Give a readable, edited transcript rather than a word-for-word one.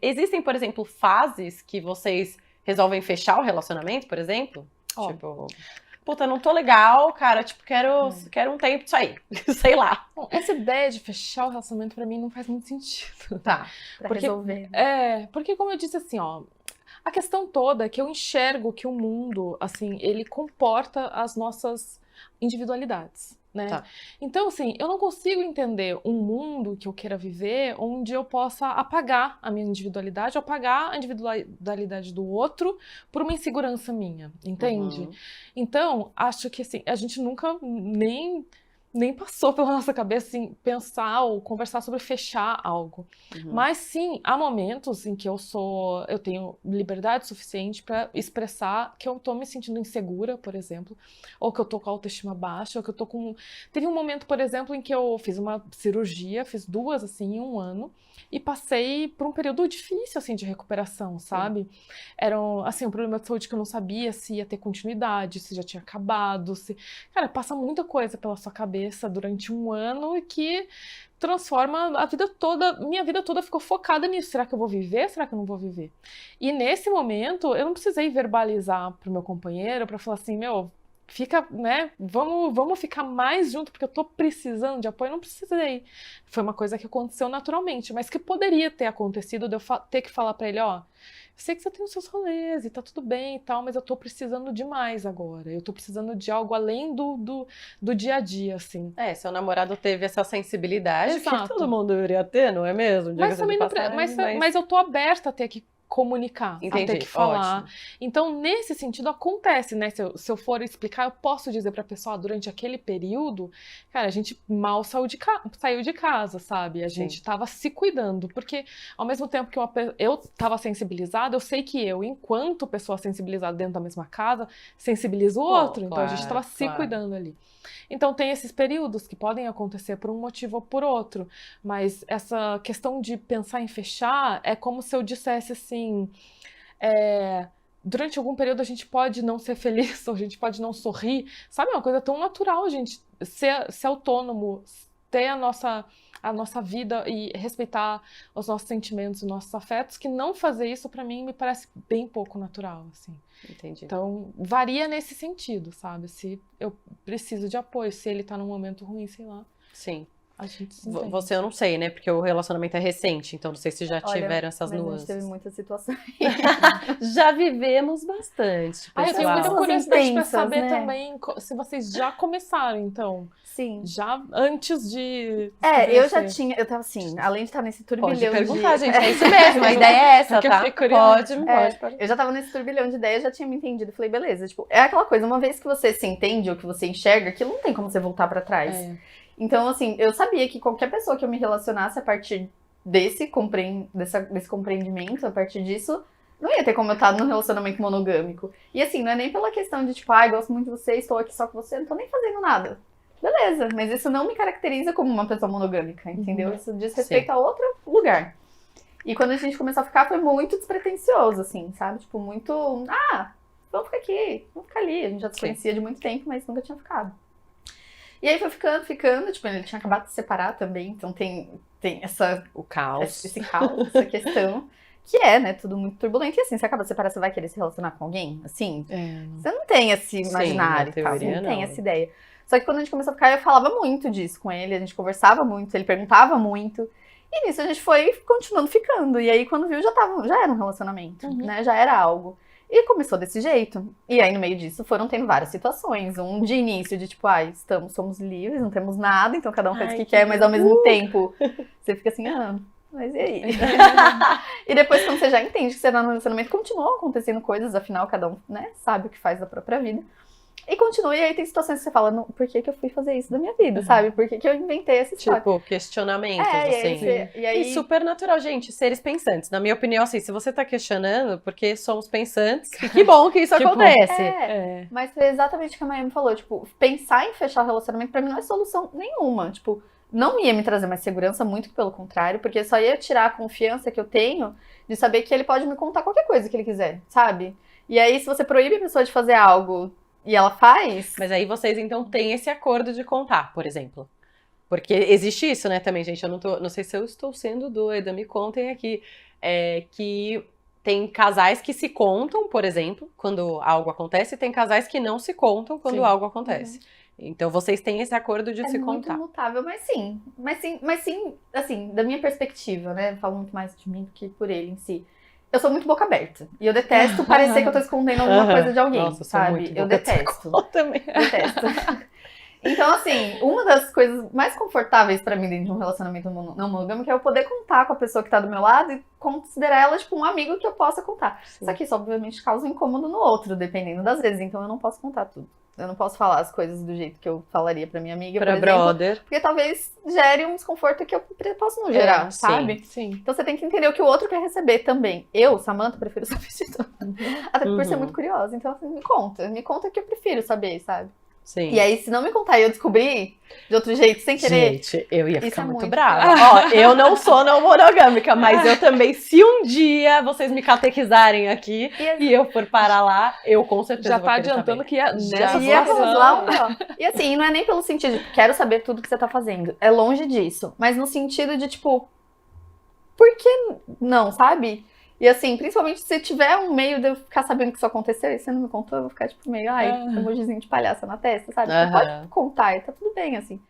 existem, por exemplo, fases que vocês resolvem fechar o relacionamento, por exemplo? Ó. Tipo, puta, não tô legal, cara, tipo, quero um tempo disso aí, sei lá. Bom, essa ideia de fechar o relacionamento pra mim não faz muito sentido. Tá. Pra Porque- resolver. Porque como eu disse assim, ó, a questão toda é que eu enxergo que o mundo, assim, ele comporta as nossas individualidades, né? Tá. Então, assim, eu não consigo entender um mundo que eu queira viver onde eu possa apagar a minha individualidade, ou apagar a individualidade do outro por uma insegurança minha, entende? Uhum. Então, acho que, assim, a gente nunca nem passou pela nossa cabeça, assim, pensar ou conversar sobre fechar algo. Uhum. Mas sim, há momentos em que eu tenho liberdade suficiente para expressar que eu tô me sentindo insegura, por exemplo, ou que eu tô com a autoestima baixa, ou que eu tô com... Teve um momento, por exemplo, em que eu fiz uma cirurgia, fiz 2, assim, em 1 ano, e passei por um período difícil, assim, de recuperação, sabe? Era, assim, um problema de saúde que eu não sabia se ia ter continuidade, se já tinha acabado, se... Cara, passa muita coisa pela sua cabeça durante 1 ano e que transforma a vida toda, minha vida toda ficou focada nisso. Será que eu vou viver? Será que eu não vou viver? E nesse momento, eu não precisei verbalizar pro meu companheiro pra falar assim, meu, fica, né, vamos ficar mais junto porque eu tô precisando de apoio. Eu não precisei. Foi uma coisa que aconteceu naturalmente, mas que poderia ter acontecido de eu ter que falar pra ele, ó, eu sei que você tem os seus rolês e tá tudo bem e tal, mas eu tô precisando de mais agora. Eu tô precisando de algo além do dia a dia, assim. Seu namorado teve essa sensibilidade que Exato. todo mundo deveria ter, não é mesmo? Mas Diga-se também de não, passagem, mas eu tô aberta a ter que comunicar, a Entendi, ter que falar. ótimo. Então, nesse sentido, acontece, né? Se eu for explicar, eu posso dizer pra pessoa, durante aquele período, cara, a gente mal saiu de casa, sabe? A gente tava se cuidando, porque ao mesmo tempo que eu tava sensibilizada, eu sei que eu, enquanto pessoa sensibilizada dentro da mesma casa, sensibilizo o outro. Então, a gente tava se cuidando ali. Então, tem esses períodos que podem acontecer por um motivo ou por outro, mas essa questão de pensar em fechar é como se eu dissesse assim, durante algum período a gente pode não ser feliz, ou a gente pode não sorrir, sabe? É uma coisa tão natural, a gente ser autônomo, ter a nossa vida e respeitar os nossos sentimentos, os nossos afetos, que não fazer isso, pra mim, me parece bem pouco natural, assim. Entendi. Então, varia nesse sentido, sabe? Se eu preciso de apoio, se ele tá num momento ruim, sei lá. Sim. A gente se entende. Você eu não sei, né? Porque o relacionamento é recente, então não sei se já tiveram essas mas nuances. A gente teve muitas situações. Já vivemos bastante, Eu tenho pessoal. muita curiosidade pra intensas, saber né? também se vocês já começaram, então. Sim. Já antes de... Eu já tinha, eu tava assim, além de estar nesse turbilhão Pode perguntar, de... gente, é isso mesmo, a ideia é essa, Porque eu tá? fiquei curiosa. Pode. Eu já tava nesse turbilhão de ideias, já tinha me entendido. Falei, beleza, tipo, é aquela coisa, uma vez que você se entende ou que você enxerga, aquilo não tem como você voltar pra trás. Então, assim, eu sabia que qualquer pessoa que eu me relacionasse a partir desse compreendimento, a partir disso, não ia ter como eu estar num relacionamento monogâmico. E assim, não é nem pela questão de tipo, gosto muito de você, estou aqui só com você, não tô nem fazendo nada. Beleza, mas isso não me caracteriza como uma pessoa monogâmica, entendeu? Isso diz respeito a outro lugar. E quando a gente começou a ficar, foi muito despretensioso, assim, sabe? Tipo, muito, vamos ficar aqui, vamos ficar ali. A gente já se conhecia de muito tempo, mas nunca tinha ficado. E aí foi ficando, tipo, ele tinha acabado de se separar também, então tem o caos. Esse caos, essa questão, que é, né, tudo muito turbulento. E assim, você acaba de separar, você vai querer se relacionar com alguém? Assim, você não tem esse imaginário e tal, você não tem essa ideia. Só que quando a gente começou a ficar, eu falava muito disso com ele, a gente conversava muito, ele perguntava muito. E nisso a gente foi continuando ficando. E aí quando viu, já era um relacionamento, né, já era algo. E começou desse jeito. E aí, no meio disso, foram tendo várias situações. Um de início, de tipo, somos livres, não temos nada, então cada um faz o que quer, mas ao mesmo tempo, você fica assim, mas e aí? E depois, quando você já entende que você tá no relacionamento, continuam acontecendo coisas, afinal, cada um, né, sabe o que faz da própria vida. E continua, e aí tem situações que você fala, por que eu fui fazer isso da minha vida, sabe? Por que eu inventei essa história? Tipo, questionamentos, assim. E aí... E super natural, gente, seres pensantes. Na minha opinião, assim, se você tá questionando, porque somos pensantes, que bom que isso acontece. Mas foi exatamente o que a Miami falou, tipo, pensar em fechar o relacionamento pra mim não é solução nenhuma, tipo, não ia me trazer mais segurança, muito pelo contrário, porque só ia tirar a confiança que eu tenho de saber que ele pode me contar qualquer coisa que ele quiser, sabe? E aí, se você proíbe a pessoa de fazer algo e ela faz... Mas aí vocês, então, têm esse acordo de contar, por exemplo. Porque existe isso, né, também, gente. Eu não sei se eu estou sendo doida, me contem aqui. que tem casais que se contam, por exemplo, quando algo acontece, e tem casais que não se contam quando algo acontece. Então, vocês têm esse acordo de se contar. É muito mutável, mas sim, assim, da minha perspectiva, né? Eu falo muito mais de mim do que por ele em si. Eu sou muito boca aberta. E eu detesto parecer que eu tô escondendo alguma coisa de alguém, Nossa, sabe? Eu detesto. Também. Detesto. Então, assim, uma das coisas mais confortáveis pra mim dentro de um relacionamento não monogâmico é eu poder contar com a pessoa que tá do meu lado e considerar ela, tipo, um amigo que eu possa contar. Sim. Só que isso, obviamente, causa um incômodo no outro, dependendo das vezes. Então, eu não posso contar tudo. Eu não posso falar as coisas do jeito que eu falaria pra minha amiga, Pra por exemplo, brother. porque talvez gere um desconforto que eu posso não gerar, sabe? Sim. Então você tem que entender o que o outro quer receber também. Eu, Samantha, prefiro saber de tudo. Até por ser muito curiosa. Então, assim, me conta que eu prefiro saber, sabe? Sim. E aí, se não me contar e eu descobrir de outro jeito, sem querer... Gente, eu ia ficar muito muito brava. Ó, eu não sou não monogâmica, mas eu também, se um dia vocês me catequizarem aqui e eu for parar lá, eu com certeza já vou tá querer adiantando saber. que nessa situação... E assim, não é nem pelo sentido de quero saber tudo que você tá fazendo. É longe disso. Mas no sentido de, tipo, por que não, sabe? E assim, principalmente se tiver um meio de eu ficar sabendo que isso aconteceu e você não me contou, eu vou ficar tipo meio, emojizinho de palhaça na testa, sabe? Você pode contar e tá tudo bem, assim.